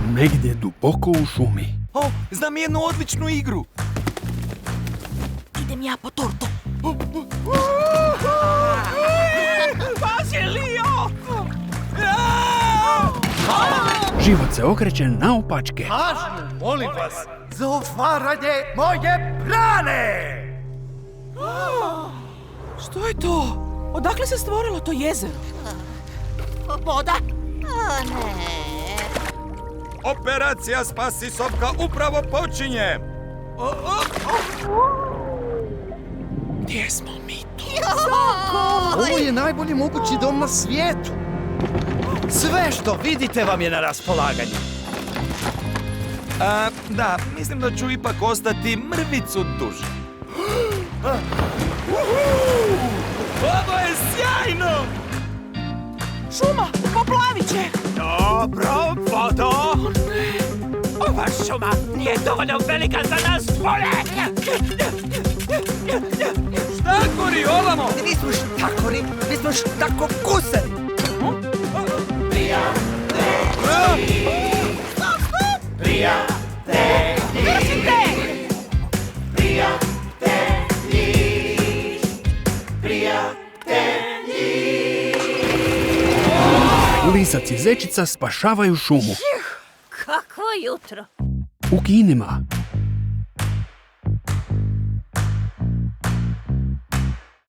negdje duboko u šumi. O, znam jednu odličnu igru. Idem ja po tortu. Pazi, Lio! Život se okreće naopačke. Pažnju, molim vas, za otvaranje moje brane! Što je to? Odakle se stvorilo to jezero? Voda? O ne. Operacija Spasi Sopka upravo počinje. Gdje smo mi tu? Ovo je najbolji mogući dom na svijetu. Sve što vidite vam je na raspolaganju. Da, mislim da ću ipak ostati mrvicu duže. Ovo je sjajno! Šuma, poplavit će! Dobro, vodo! Ova šuma nije dovoljno velika za nas dvoje! Štakori, ovamo! Nismo štakori, nismo štakokuseri. Lisac i zečica spašavaju šumu. Kakvo jutro. U kinima.